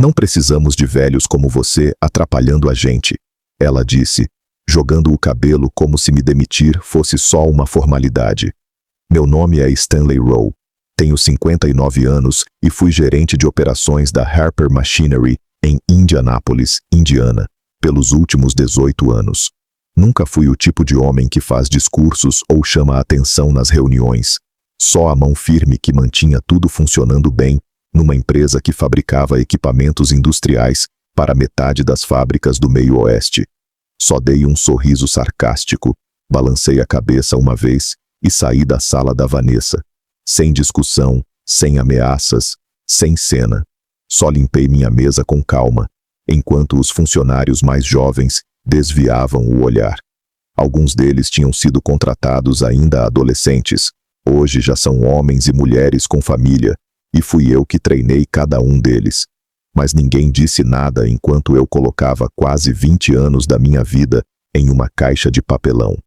Não precisamos de velhos como você atrapalhando a gente, ela disse, jogando o cabelo como se me demitir fosse só uma formalidade. Meu nome é Stanley Rowe. Tenho 59 anos e fui gerente de operações da Harper Machinery em Indianápolis, Indiana, pelos últimos 18 anos. Nunca fui o tipo de homem que faz discursos ou chama a atenção nas reuniões. Só a mão firme que mantinha tudo funcionando bem numa empresa que fabricava equipamentos industriais para metade das fábricas do meio-oeste. Só dei um sorriso sarcástico, balancei a cabeça uma vez e saí da sala da Vanessa. Sem discussão, sem ameaças, sem cena. Só limpei minha mesa com calma, enquanto os funcionários mais jovens desviavam o olhar. Alguns deles tinham sido contratados ainda adolescentes, hoje já são homens e mulheres com família, e fui eu que treinei cada um deles. Mas ninguém disse nada enquanto eu colocava quase 20 anos da minha vida em uma caixa de papelão.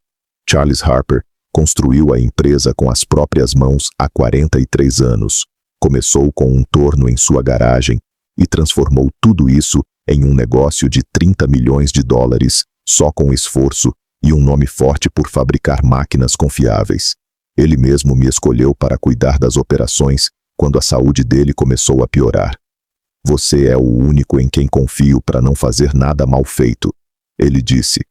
Charles Harper construiu a empresa com as próprias mãos há 43 anos. Começou com um torno em sua garagem e transformou tudo isso em um negócio de 30 milhões de dólares, só com esforço e um nome forte por fabricar máquinas confiáveis. Ele mesmo me escolheu para cuidar das operações quando a saúde dele começou a piorar. Você é o único em quem confio para não fazer nada mal feito, ele disse.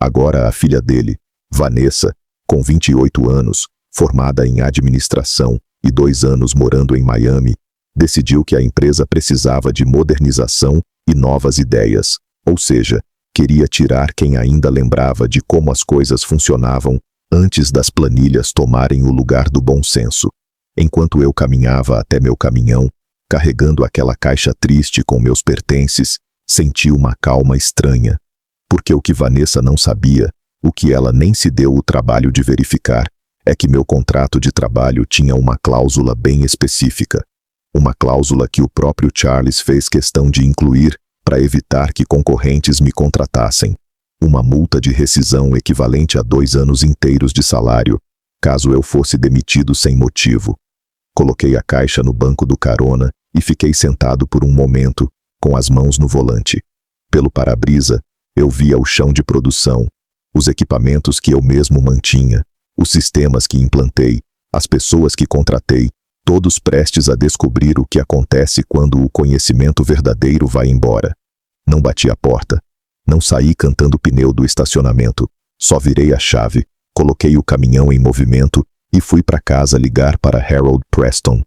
Agora a filha dele, Vanessa, com 28 anos, formada em administração e 2 anos morando em Miami, decidiu que a empresa precisava de modernização e novas ideias, ou seja, queria tirar quem ainda lembrava de como as coisas funcionavam antes das planilhas tomarem o lugar do bom senso. Enquanto eu caminhava até meu caminhão, carregando aquela caixa triste com meus pertences, senti uma calma estranha. Porque o que Vanessa não sabia, o que ela nem se deu o trabalho de verificar, é que meu contrato de trabalho tinha uma cláusula bem específica. Uma cláusula que o próprio Charles fez questão de incluir para evitar que concorrentes me contratassem. Uma multa de rescisão equivalente a 2 anos inteiros de salário, caso eu fosse demitido sem motivo. Coloquei a caixa no banco do carona e fiquei sentado por um momento, com as mãos no volante. Pelo para-brisa, eu via o chão de produção, os equipamentos que eu mesmo mantinha, os sistemas que implantei, as pessoas que contratei, todos prestes a descobrir o que acontece quando o conhecimento verdadeiro vai embora. Não bati a porta. Não saí cantando o pneu do estacionamento. Só virei a chave, coloquei o caminhão em movimento e fui para casa ligar para Harold Preston,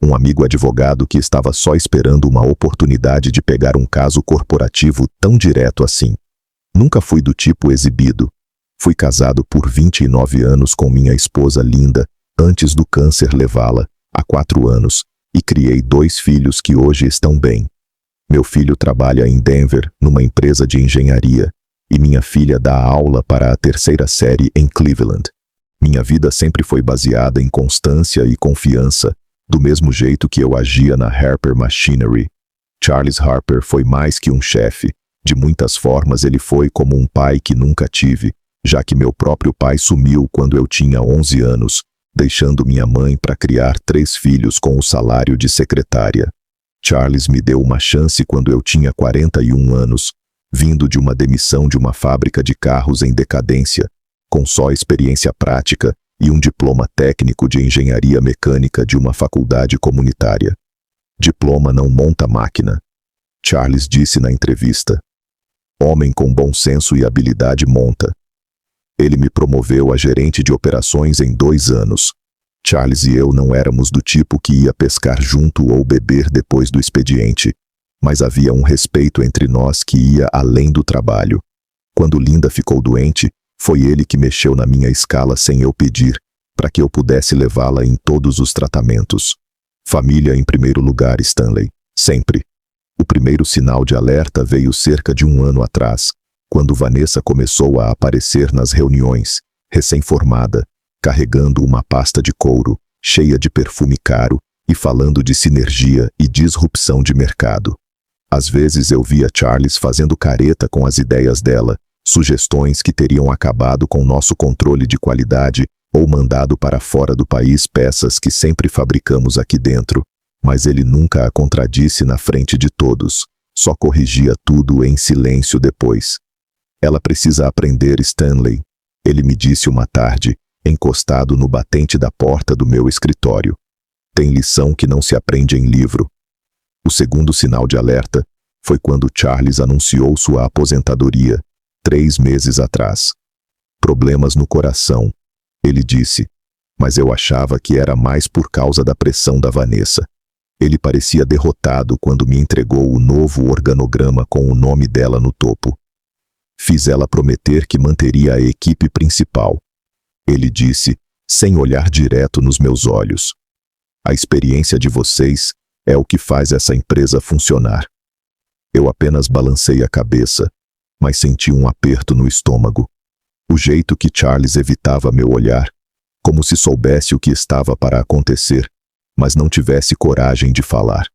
um amigo advogado que estava só esperando uma oportunidade de pegar um caso corporativo tão direto assim. Nunca fui do tipo exibido. Fui casado por 29 anos com minha esposa Linda, antes do câncer levá-la, há 4 anos, e criei 2 filhos que hoje estão bem. Meu filho trabalha em Denver, numa empresa de engenharia, e minha filha dá aula para a 3ª série em Cleveland. Minha vida sempre foi baseada em constância e confiança, do mesmo jeito que eu agia na Harper Machinery. Charles Harper foi mais que um chefe. De muitas formas ele foi como um pai que nunca tive, já que meu próprio pai sumiu quando eu tinha 11 anos, deixando minha mãe para criar 3 filhos com o salário de secretária. Charles me deu uma chance quando eu tinha 41 anos, vindo de uma demissão de uma fábrica de carros em decadência, com só experiência prática e um diploma técnico de engenharia mecânica de uma faculdade comunitária. Diploma não monta máquina, Charles disse na entrevista. Homem com bom senso e habilidade monta. Ele me promoveu a gerente de operações em 2 anos. Charles e eu não éramos do tipo que ia pescar junto ou beber depois do expediente, mas havia um respeito entre nós que ia além do trabalho. Quando Linda ficou doente, foi ele que mexeu na minha escala sem eu pedir, para que eu pudesse levá-la em todos os tratamentos. Família em primeiro lugar, Stanley, sempre. O primeiro sinal de alerta veio cerca de 1 ano atrás, quando Vanessa começou a aparecer nas reuniões, recém-formada, carregando uma pasta de couro, cheia de perfume caro, e falando de sinergia e disrupção de mercado. Às vezes eu via Charles fazendo careta com as ideias dela, sugestões que teriam acabado com nosso controle de qualidade ou mandado para fora do país peças que sempre fabricamos aqui dentro, mas ele nunca a contradisse na frente de todos. Só corrigia tudo em silêncio depois. Ela precisa aprender, Stanley, ele me disse uma tarde, encostado no batente da porta do meu escritório. Tem lição que não se aprende em livro. O segundo sinal de alerta foi quando Charles anunciou sua aposentadoria, 3 meses atrás. Problemas no coração, ele disse, mas eu achava que era mais por causa da pressão da Vanessa. Ele parecia derrotado quando me entregou o novo organograma com o nome dela no topo. Fiz ela prometer que manteria a equipe principal. Ele disse, sem olhar direto nos meus olhos. A experiência de vocês é o que faz essa empresa funcionar. Eu apenas balancei a cabeça, mas senti um aperto no estômago. O jeito que Charles evitava meu olhar, como se soubesse o que estava para acontecer, mas não tivesse coragem de falar.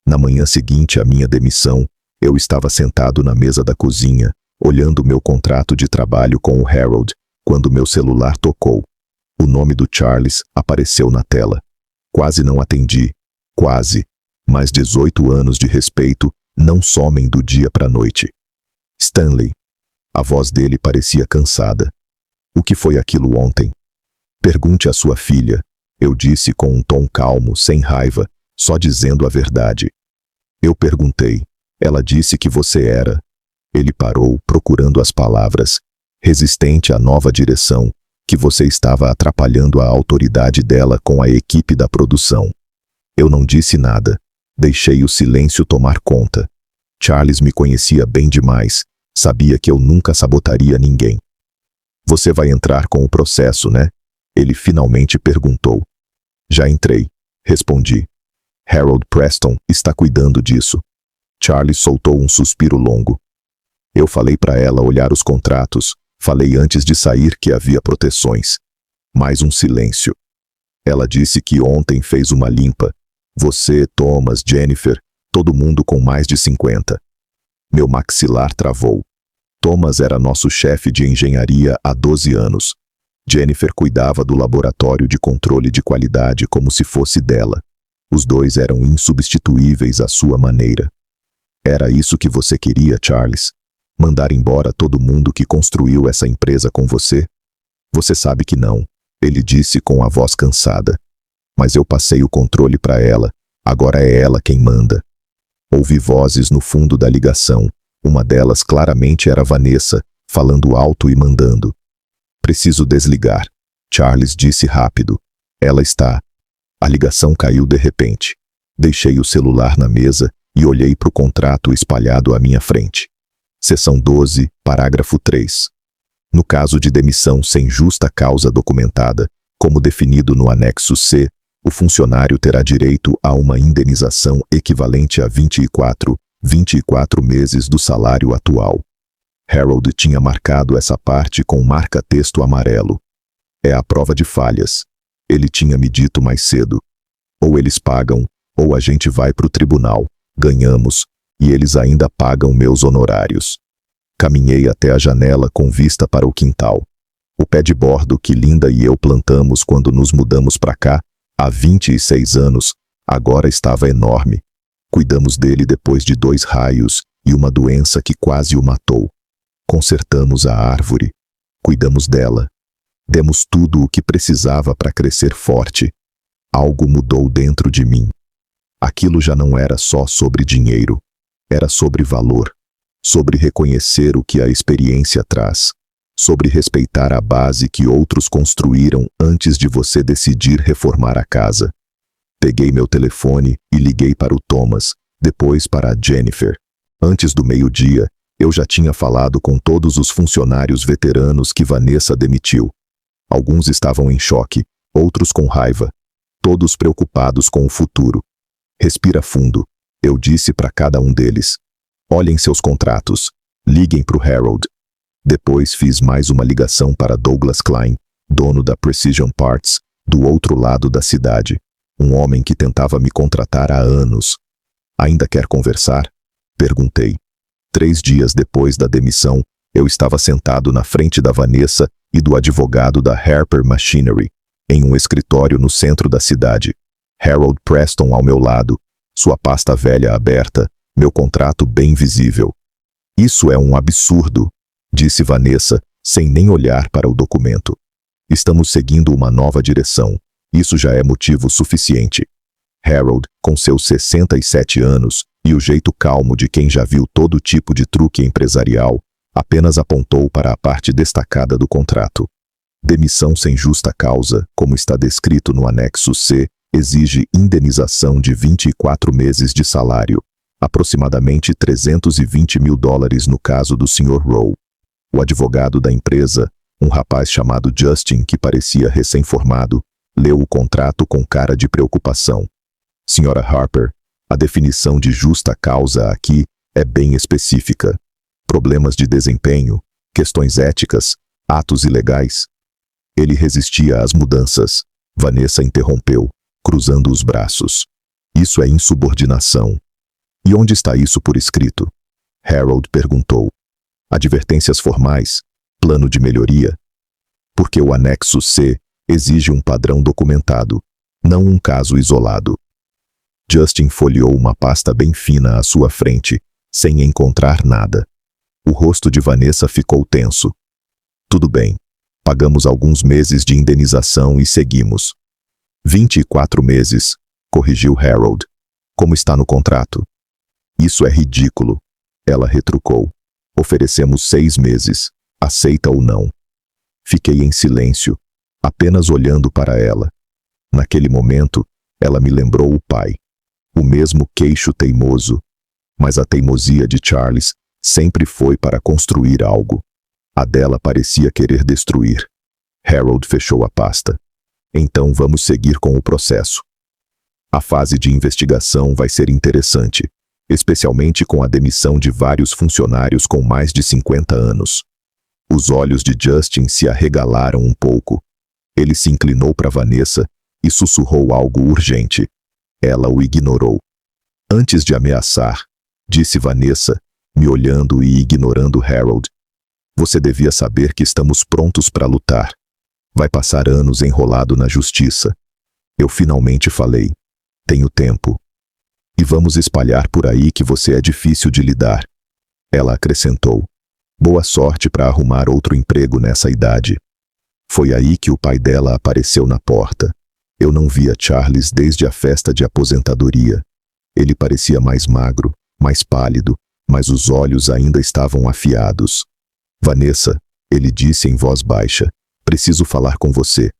Na manhã seguinte à minha demissão, eu estava sentado na mesa da cozinha, olhando meu contrato de trabalho com o Harold, quando meu celular tocou. O nome do Charles apareceu na tela. Quase não atendi. Quase. Mas 18 anos de respeito não somem do dia para a noite. Stanley. A voz dele parecia cansada. O que foi aquilo ontem? Pergunte à sua filha, eu disse com um tom calmo, sem raiva, só dizendo a verdade. Eu perguntei. Ela disse que você era. Ele parou, procurando as palavras. Resistente à nova direção, que você estava atrapalhando a autoridade dela com a equipe da produção. Eu não disse nada. Deixei o silêncio tomar conta. Charles me conhecia bem demais. Sabia que eu nunca sabotaria ninguém. Você vai entrar com o processo, né? Ele finalmente perguntou. Já entrei, respondi. Harold Preston está cuidando disso. Charles soltou um suspiro longo. Eu falei para ela olhar os contratos, falei antes de sair que havia proteções. Mais um silêncio. Ela disse que ontem fez uma limpa. Você, Thomas, Jennifer, todo mundo com mais de 50. Meu maxilar travou. Thomas era nosso chefe de engenharia há 12 anos. Jennifer cuidava do laboratório de controle de qualidade como se fosse dela. Os dois eram insubstituíveis à sua maneira. Era isso que você queria, Charles? Mandar embora todo mundo que construiu essa empresa com você? Você sabe que não, ele disse com a voz cansada. Mas eu passei o controle para ela, agora é ela quem manda. Ouvi vozes no fundo da ligação. Uma delas claramente era Vanessa, falando alto e mandando. Preciso desligar, Charles disse rápido. Ela está. A ligação caiu de repente. Deixei o celular na mesa e olhei para o contrato espalhado à minha frente. Seção 12, parágrafo 3. No caso de demissão sem justa causa documentada, como definido no anexo C, o funcionário terá direito a uma indenização equivalente a 24 meses do salário atual. Harold tinha marcado essa parte com marca-texto amarelo. É a prova de falhas. Ele tinha me dito mais cedo. Ou eles pagam, ou a gente vai para o tribunal. Ganhamos, e eles ainda pagam meus honorários. Caminhei até a janela com vista para o quintal. O pé de bordo que Linda e eu plantamos quando nos mudamos para cá, há 26 anos, agora estava enorme. Cuidamos dele depois de 2 raios e uma doença que quase o matou. Consertamos a árvore. Cuidamos dela. Demos tudo o que precisava para crescer forte. Algo mudou dentro de mim. Aquilo já não era só sobre dinheiro. Era sobre valor. Sobre reconhecer o que a experiência traz. Sobre respeitar a base que outros construíram antes de você decidir reformar a casa. Peguei meu telefone e liguei para o Thomas, depois para a Jennifer. Antes do meio-dia, eu já tinha falado com todos os funcionários veteranos que Vanessa demitiu. Alguns estavam em choque, outros com raiva. Todos preocupados com o futuro. Respira fundo, eu disse para cada um deles. Olhem seus contratos. Liguem para o Harold. Depois fiz mais uma ligação para Douglas Klein, dono da Precision Parts, do outro lado da cidade. Um homem que tentava me contratar há anos. Ainda quer conversar? Perguntei. 3 dias depois da demissão, eu estava sentado na frente da Vanessa e do advogado da Harper Machinery, em um escritório no centro da cidade. Harold Preston ao meu lado, sua pasta velha aberta, Meu contrato bem visível. Isso é um absurdo, disse Vanessa, sem nem olhar para o documento. Estamos seguindo uma nova direção. Isso já é motivo suficiente. Harold, com seus 67 anos, e o jeito calmo de quem já viu todo tipo de truque empresarial, apenas apontou para a parte destacada do contrato. Demissão sem justa causa, como está descrito no anexo C, exige indenização de 24 meses de salário, aproximadamente $320 mil no caso do Sr. Rowe. O advogado da empresa, um rapaz chamado Justin que parecia recém-formado, leu o contrato com cara de preocupação. Sra. Harper, a definição de justa causa aqui é bem específica. Problemas de desempenho, questões éticas, atos ilegais. Ele resistia às mudanças. Vanessa interrompeu, cruzando os braços. Isso é insubordinação. E onde está isso por escrito? Harold perguntou. Advertências formais, plano de melhoria. Porque o anexo C exige um padrão documentado, não um caso isolado. Justin folheou uma pasta bem fina à sua frente, sem encontrar nada. O rosto de Vanessa ficou tenso. Tudo bem. Pagamos alguns meses de indenização e seguimos. 24 meses, corrigiu Harold. Como está no contrato? Isso é ridículo. Ela retrucou. Oferecemos 6 meses. Aceita ou não? Fiquei em silêncio, apenas olhando para ela. Naquele momento, ela me lembrou o pai. O mesmo queixo teimoso. Mas a teimosia de Charles sempre foi para construir algo. A dela parecia querer destruir. Harold fechou a pasta. Então vamos seguir com o processo. A fase de investigação vai ser interessante, especialmente com a demissão de vários funcionários com mais de 50 anos. Os olhos de Justin se arregalaram um pouco. Ele se inclinou para Vanessa e sussurrou algo urgente. Ela o ignorou. Antes de ameaçar, disse Vanessa, me olhando e ignorando Harold. Você devia saber que estamos prontos para lutar. Vai passar anos enrolado na justiça. Eu finalmente falei. Tenho tempo. E vamos espalhar por aí que você é difícil de lidar. Ela acrescentou. Boa sorte para arrumar outro emprego nessa idade. Foi aí que o pai dela apareceu na porta. Eu não via Charles desde a festa de aposentadoria. Ele parecia mais magro, mais pálido, mas os olhos ainda estavam afiados. Vanessa, ele disse em voz baixa, preciso falar com você.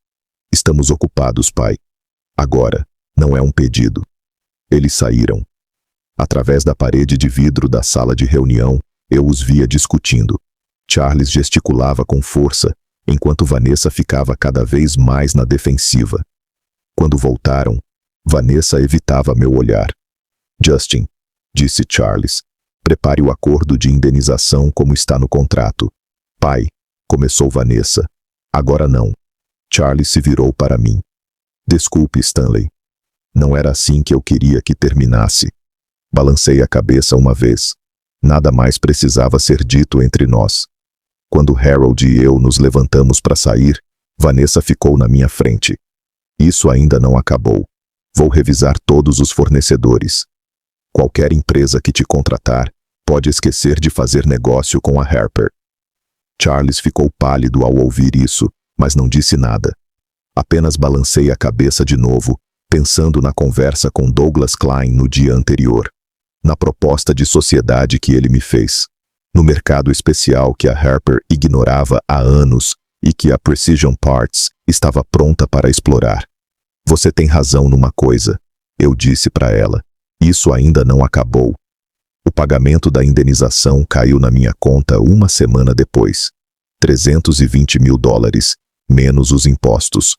Estamos ocupados, pai. Agora, não é um pedido. Eles saíram. Através da parede de vidro da sala de reunião, eu os via discutindo. Charles gesticulava com força, enquanto Vanessa ficava cada vez mais na defensiva. Quando voltaram, Vanessa evitava meu olhar. Justin, disse Charles, prepare o acordo de indenização como está no contrato. Pai, começou Vanessa. Agora não. Charles se virou para mim. Desculpe, Stanley. Não era assim que eu queria que terminasse. Balancei a cabeça uma vez. Nada mais precisava ser dito entre nós. Quando Harold e eu nos levantamos para sair, Vanessa ficou na minha frente. Isso ainda não acabou. Vou revisar todos os fornecedores. Qualquer empresa que te contratar pode esquecer de fazer negócio com a Harper. Charles ficou pálido ao ouvir isso, mas não disse nada. Apenas balancei a cabeça de novo, pensando na conversa com Douglas Klein no dia anterior. Na proposta de sociedade que ele me fez. No mercado especial que a Harper ignorava há anos e que a Precision Parts estava pronta para explorar. Você tem razão numa coisa, eu disse para ela. Isso ainda não acabou. O pagamento da indenização caiu na minha conta uma semana depois. $320 mil, menos os impostos.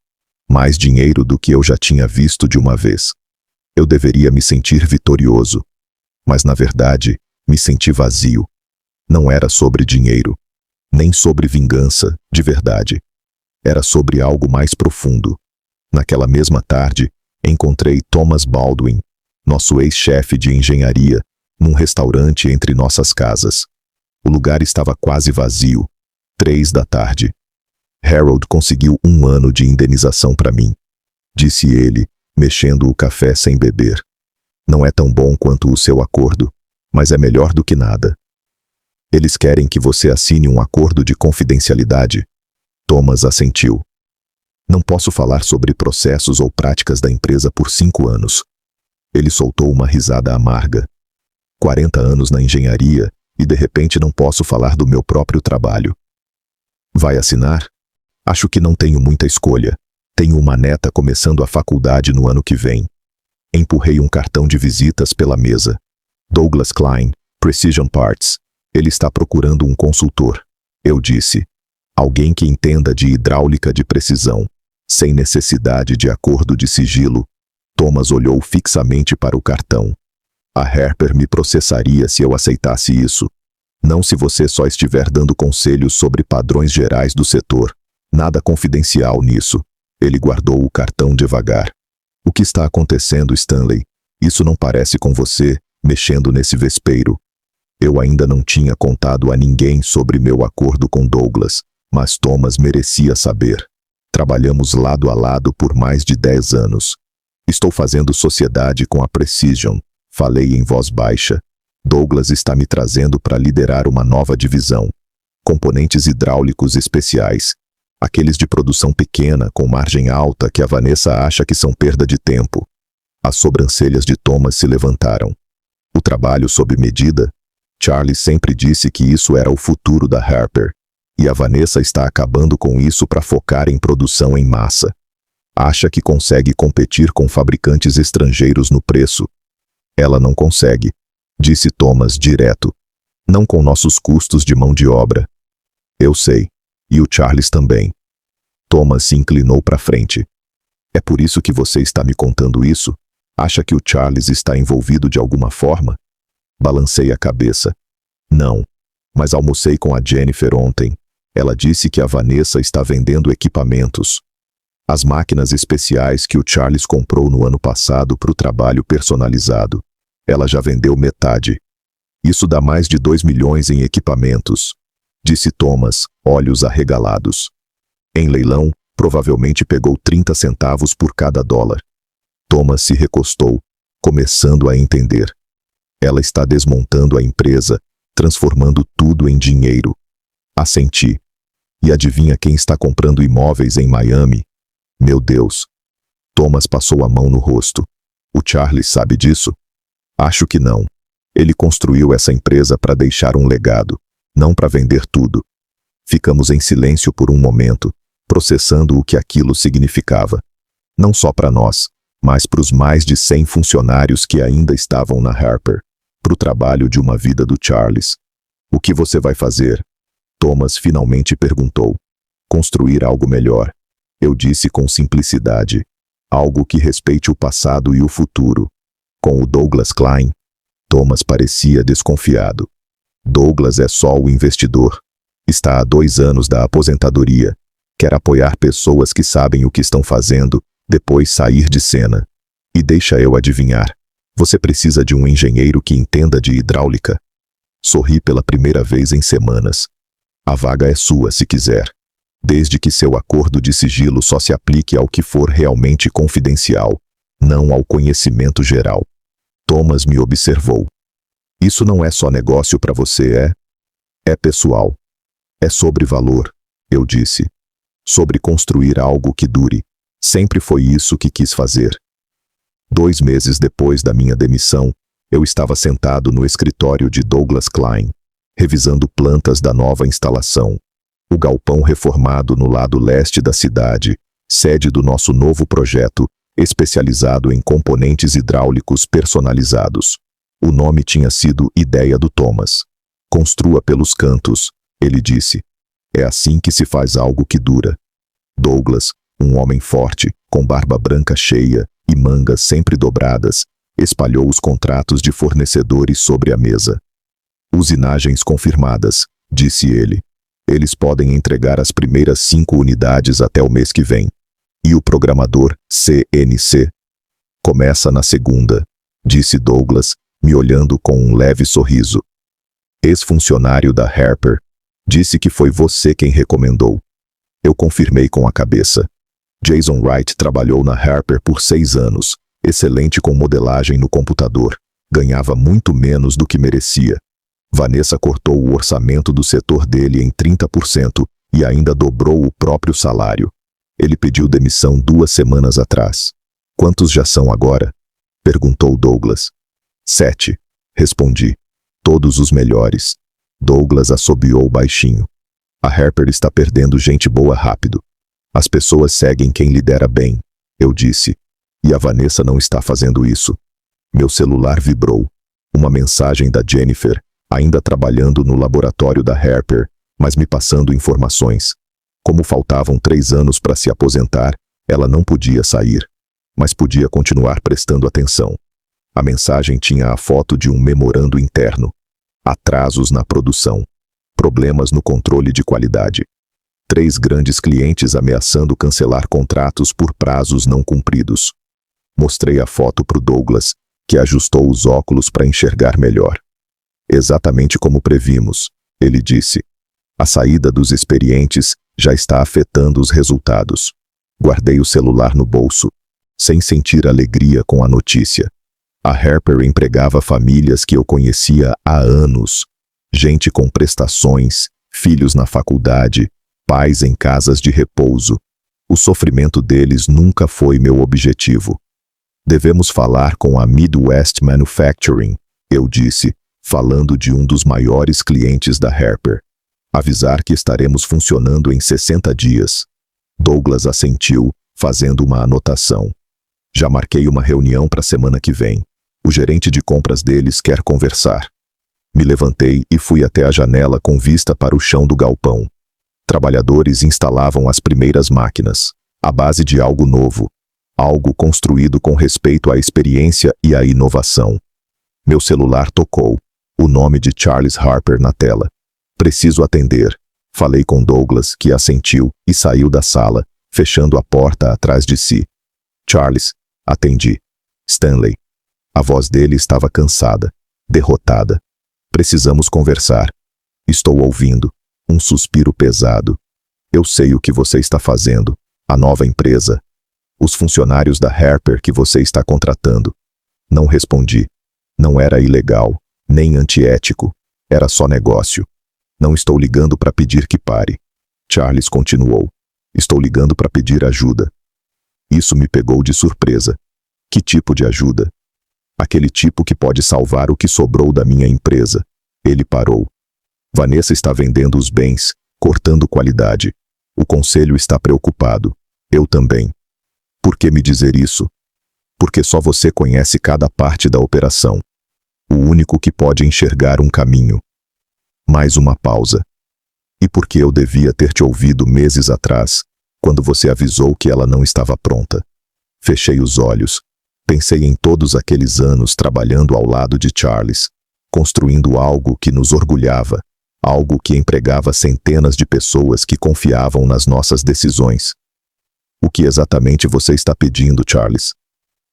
Mais dinheiro do que eu já tinha visto de uma vez. Eu deveria me sentir vitorioso. Mas na verdade, me senti vazio. Não era sobre dinheiro. Nem sobre vingança, de verdade. Era sobre algo mais profundo. Naquela mesma tarde, encontrei Thomas Baldwin, nosso ex-chefe de engenharia, num restaurante entre nossas casas. O lugar estava quase vazio. 3 da tarde. Harold conseguiu 1 ano de indenização para mim, disse ele, mexendo o café sem beber. Não é tão bom quanto o seu acordo, mas é melhor do que nada. Eles querem que você assine um acordo de confidencialidade. Thomas assentiu. Não posso falar sobre processos ou práticas da empresa por 5 anos. Ele soltou uma risada amarga. 40 anos na engenharia e de repente não posso falar do meu próprio trabalho. Vai assinar? Acho que não tenho muita escolha. Tenho uma neta começando a faculdade no ano que vem. Empurrei um cartão de visitas pela mesa. Douglas Klein, Precision Parts. Ele está procurando um consultor. Eu disse. Alguém que entenda de hidráulica de precisão, sem necessidade de acordo de sigilo. Thomas olhou fixamente para o cartão. A Harper me processaria se eu aceitasse isso. Não se você só estiver dando conselhos sobre padrões gerais do setor. Nada confidencial nisso. Ele guardou o cartão devagar. O que está acontecendo, Stanley? Isso não parece com você, mexendo nesse vespeiro. Eu ainda não tinha contado a ninguém sobre meu acordo com Douglas, mas Thomas merecia saber. Trabalhamos lado a lado por mais de 10 anos. Estou fazendo sociedade com a Precision, falei em voz baixa. Douglas está me trazendo para liderar uma nova divisão. Componentes hidráulicos especiais. Aqueles de produção pequena, com margem alta, que a Vanessa acha que são perda de tempo. As sobrancelhas de Thomas se levantaram. O trabalho sob medida? Charlie sempre disse que isso era o futuro da Harper. E a Vanessa está acabando com isso para focar em produção em massa. Acha que consegue competir com fabricantes estrangeiros no preço. Ela não consegue, disse Thomas direto. Não com nossos custos de mão de obra. Eu sei. E o Charles também. Thomas se inclinou para frente. É por isso que você está me contando isso? Acha que o Charles está envolvido de alguma forma? Balancei a cabeça. Não. Mas almocei com a Jennifer ontem. Ela disse que a Vanessa está vendendo equipamentos. As máquinas especiais que o Charles comprou no ano passado para o trabalho personalizado. Ela já vendeu metade. Isso dá mais de 2 milhões em equipamentos, disse Thomas, olhos arregalados. Em leilão, provavelmente pegou 30 centavos por cada dólar. Thomas se recostou, começando a entender. Ela está desmontando a empresa, transformando tudo em dinheiro. Assenti. E adivinha quem está comprando imóveis em Miami? Meu Deus. Thomas passou a mão no rosto. O Charles sabe disso? Acho que não. Ele construiu essa empresa para deixar um legado, não para vender tudo. Ficamos em silêncio por um momento, processando o que aquilo significava. Não só para nós, mas para os mais de 100 funcionários que ainda estavam na Harper, para o trabalho de uma vida do Charles. O que você vai fazer? Thomas finalmente perguntou. Construir algo melhor. Eu disse com simplicidade. Algo que respeite o passado e o futuro. Com o Douglas Klein? Thomas parecia desconfiado. Douglas é só o investidor. Está há 2 anos da aposentadoria. Quer apoiar pessoas que sabem o que estão fazendo, depois sair de cena. E deixa eu adivinhar. Você precisa de um engenheiro que entenda de hidráulica. Sorri pela primeira vez em semanas. A vaga é sua se quiser. Desde que seu acordo de sigilo só se aplique ao que for realmente confidencial, não ao conhecimento geral. Thomas me observou. Isso não é só negócio para você, é? É pessoal. É sobre valor, eu disse. Sobre construir algo que dure. Sempre foi isso que quis fazer. 2 meses depois da minha demissão, eu estava sentado no escritório de Douglas Klein, revisando plantas da nova instalação. O galpão reformado no lado leste da cidade, sede do nosso novo projeto, especializado em componentes hidráulicos personalizados. O nome tinha sido ideia do Thomas. Construa pelos cantos, ele disse. É assim que se faz algo que dura. Douglas, um homem forte, com barba branca cheia e mangas sempre dobradas, espalhou os contratos de fornecedores sobre a mesa. Usinagens confirmadas, disse ele. Eles podem entregar as primeiras 5 unidades até o mês que vem. E o programador, CNC? Começa na segunda, disse Douglas, me olhando com um leve sorriso. Ex-funcionário da Harper. Disse que foi você quem recomendou. Eu confirmei com a cabeça. Jason Wright trabalhou na Harper por 6 anos, excelente com modelagem no computador. Ganhava muito menos do que merecia. Vanessa cortou o orçamento do setor dele em 30% e ainda dobrou o próprio salário. Ele pediu demissão 2 semanas atrás. Quantos já são agora? Perguntou Douglas. 7, respondi. Todos os melhores. Douglas assobiou baixinho. A Harper está perdendo gente boa rápido. As pessoas seguem quem lidera bem, eu disse. E a Vanessa não está fazendo isso. Meu celular vibrou. Uma mensagem da Jennifer, ainda trabalhando no laboratório da Harper, mas me passando informações. Como faltavam 3 anos para se aposentar, ela não podia sair, mas podia continuar prestando atenção. A mensagem tinha a foto de um memorando interno. Atrasos na produção. Problemas no controle de qualidade. 3 grandes clientes ameaçando cancelar contratos por prazos não cumpridos. Mostrei a foto para o Douglas, que ajustou os óculos para enxergar melhor. Exatamente como previmos, ele disse. A saída dos experientes já está afetando os resultados. Guardei o celular no bolso, sem sentir alegria com a notícia. A Harper empregava famílias que eu conhecia há anos. Gente com prestações, filhos na faculdade, pais em casas de repouso. O sofrimento deles nunca foi meu objetivo. Devemos falar com a Midwest Manufacturing, eu disse, falando de um dos maiores clientes da Harper. Avisar que estaremos funcionando em 60 dias. Douglas assentiu, fazendo uma anotação. Já marquei uma reunião para a semana que vem. O gerente de compras deles quer conversar. Me levantei e fui até a janela com vista para o chão do galpão. Trabalhadores instalavam as primeiras máquinas, à base de algo novo, algo construído com respeito à experiência e à inovação. Meu celular tocou, o nome de Charles Harper na tela. Preciso atender. Falei com Douglas, que assentiu e saiu da sala, fechando a porta atrás de si. Charles, atendi. Stanley. A voz dele estava cansada, derrotada. Precisamos conversar. Estou ouvindo. Um suspiro pesado. Eu sei o que você está fazendo. A nova empresa. Os funcionários da Harper que você está contratando. Não respondi. Não era ilegal, nem antiético. Era só negócio. Não estou ligando para pedir que pare. Charles continuou. Estou ligando para pedir ajuda. Isso me pegou de surpresa. Que tipo de ajuda? Aquele tipo que pode salvar o que sobrou da minha empresa. Ele parou. Vanessa está vendendo os bens, cortando qualidade. O conselho está preocupado. Eu também. Por que me dizer isso? Porque só você conhece cada parte da operação. O único que pode enxergar um caminho. Mais uma pausa. E por que eu devia ter te ouvido meses atrás, quando você avisou que ela não estava pronta? Fechei os olhos. Pensei em todos aqueles anos trabalhando ao lado de Charles, construindo algo que nos orgulhava, algo que empregava centenas de pessoas que confiavam nas nossas decisões. O que exatamente você está pedindo, Charles?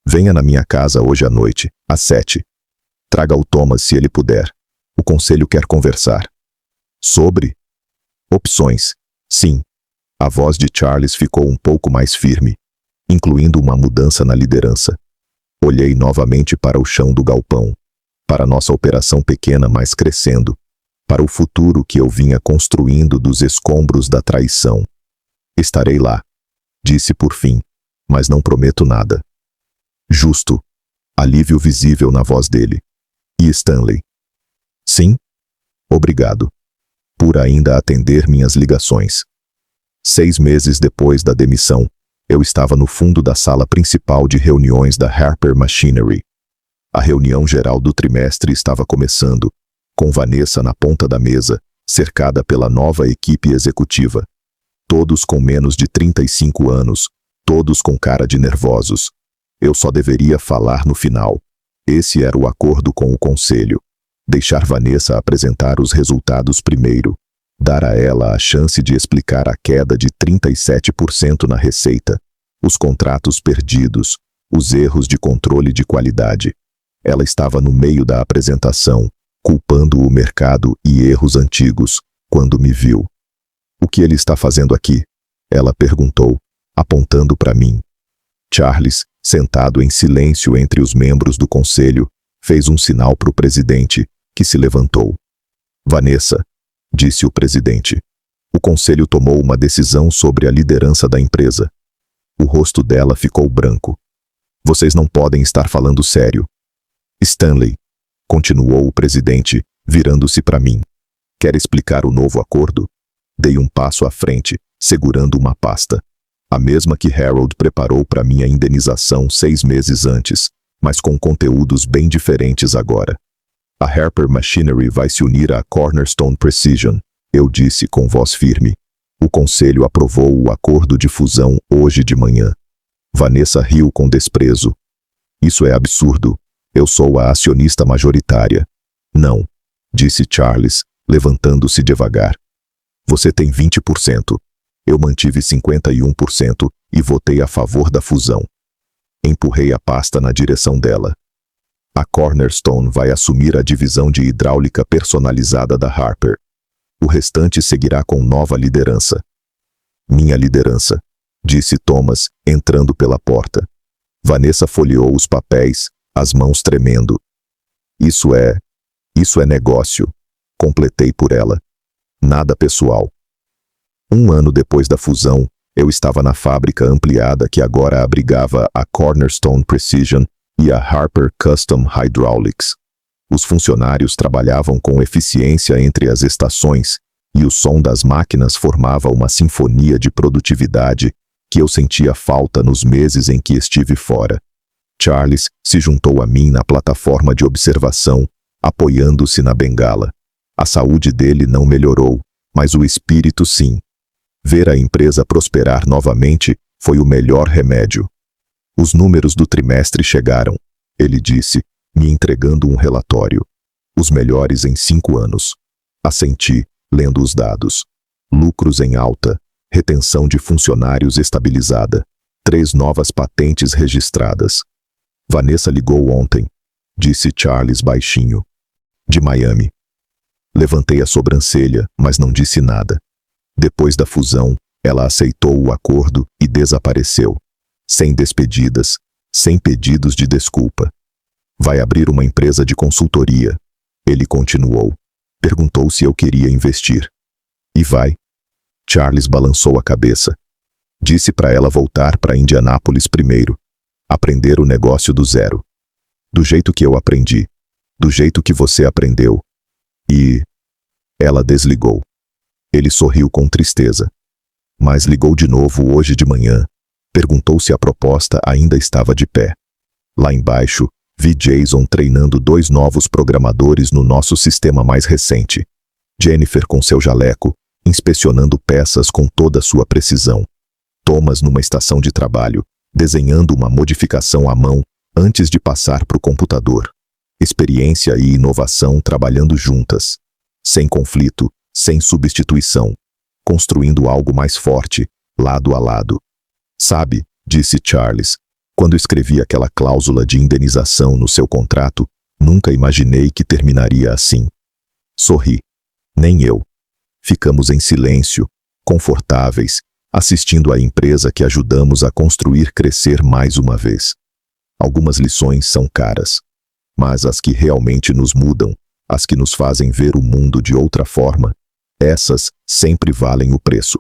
Venha na minha casa hoje à noite, às 7. Traga o Thomas se ele puder. O conselho quer conversar. Sobre? Opções. Sim. A voz de Charles ficou um pouco mais firme, incluindo uma mudança na liderança. Olhei novamente para o chão do galpão, para nossa operação pequena mas crescendo, para o futuro que eu vinha construindo dos escombros da traição. Estarei lá, disse por fim, mas não prometo nada. Justo. Alívio visível na voz dele. E Stanley? Sim? Obrigado. Por ainda atender minhas ligações. 6 meses depois da demissão, eu estava no fundo da sala principal de reuniões da Harper Machinery. A reunião geral do trimestre estava começando, com Vanessa na ponta da mesa, cercada pela nova equipe executiva. Todos com menos de 35 anos, todos com cara de nervosos. Eu só deveria falar no final. Esse era o acordo com o conselho. Deixar Vanessa apresentar os resultados primeiro. Dar a ela a chance de explicar a queda de 37% na receita, os contratos perdidos, os erros de controle de qualidade. Ela estava no meio da apresentação, culpando o mercado e erros antigos, quando me viu. O que ele está fazendo aqui? Ela perguntou, apontando para mim. Charles, sentado em silêncio entre os membros do conselho, Fez um sinal para o presidente, que se levantou. Vanessa, disse o presidente. O conselho tomou uma decisão sobre a liderança da empresa. O rosto dela ficou branco. Vocês não podem estar falando sério. Stanley, continuou o presidente, virando-se para mim. Quer explicar o novo acordo? Dei um passo à frente, segurando uma pasta. A mesma que Harold preparou para minha indenização 6 meses antes, mas com conteúdos bem diferentes agora. A Harper Machinery vai se unir à Cornerstone Precision, eu disse com voz firme. O conselho aprovou o acordo de fusão hoje de manhã. Vanessa riu com desprezo. Isso é absurdo. Eu sou a acionista majoritária. Não, disse Charles, levantando-se devagar. Você tem 20%. Eu mantive 51% e votei a favor da fusão. Empurrei a pasta na direção dela. A Cornerstone vai assumir a divisão de hidráulica personalizada da Harper. O restante seguirá com nova liderança. Minha liderança, disse Thomas, entrando pela porta. Vanessa folheou os papéis, as mãos tremendo. Isso é negócio, completei por ela. Nada pessoal. 1 ano depois da fusão, eu estava na fábrica ampliada que agora abrigava a Cornerstone Precision e a Harper Custom Hydraulics. Os funcionários trabalhavam com eficiência entre as estações e o som das máquinas formava uma sinfonia de produtividade que eu sentia falta nos meses em que estive fora. Charles se juntou a mim na plataforma de observação, apoiando-se na bengala. A saúde dele não melhorou, mas o espírito sim. Ver a empresa prosperar novamente foi o melhor remédio. Os números do trimestre chegaram, ele disse, me entregando um relatório. Os melhores em 5 anos. Assenti, lendo os dados. Lucros em alta, retenção de funcionários estabilizada, 3 novas patentes registradas. Vanessa ligou ontem, disse Charles baixinho. De Miami. Levantei a sobrancelha, mas não disse nada. Depois da fusão, ela aceitou o acordo e desapareceu. Sem despedidas, sem pedidos de desculpa. Vai abrir uma empresa de consultoria. Ele continuou. Perguntou se eu queria investir. E vai. Charles balançou a cabeça. Disse para ela voltar para Indianápolis primeiro. Aprender o negócio do zero. Do jeito que eu aprendi. Do jeito que você aprendeu. E... Ela desligou. Ele sorriu com tristeza. Mas ligou de novo hoje de manhã. Perguntou se a proposta ainda estava de pé. Lá embaixo, vi Jason treinando 2 novos programadores no nosso sistema mais recente. Jennifer com seu jaleco, inspecionando peças com toda a sua precisão. Thomas numa estação de trabalho, desenhando uma modificação à mão antes de passar para o computador. Experiência e inovação trabalhando juntas. Sem conflito, sem substituição. Construindo algo mais forte, lado a lado. Sabe, disse Charles, quando escrevi aquela cláusula de indenização no seu contrato, nunca imaginei que terminaria assim. Sorri. Nem eu. Ficamos em silêncio, confortáveis, assistindo a empresa que ajudamos a construir crescer mais uma vez. Algumas lições são caras, mas as que realmente nos mudam, as que nos fazem ver o mundo de outra forma, essas sempre valem o preço.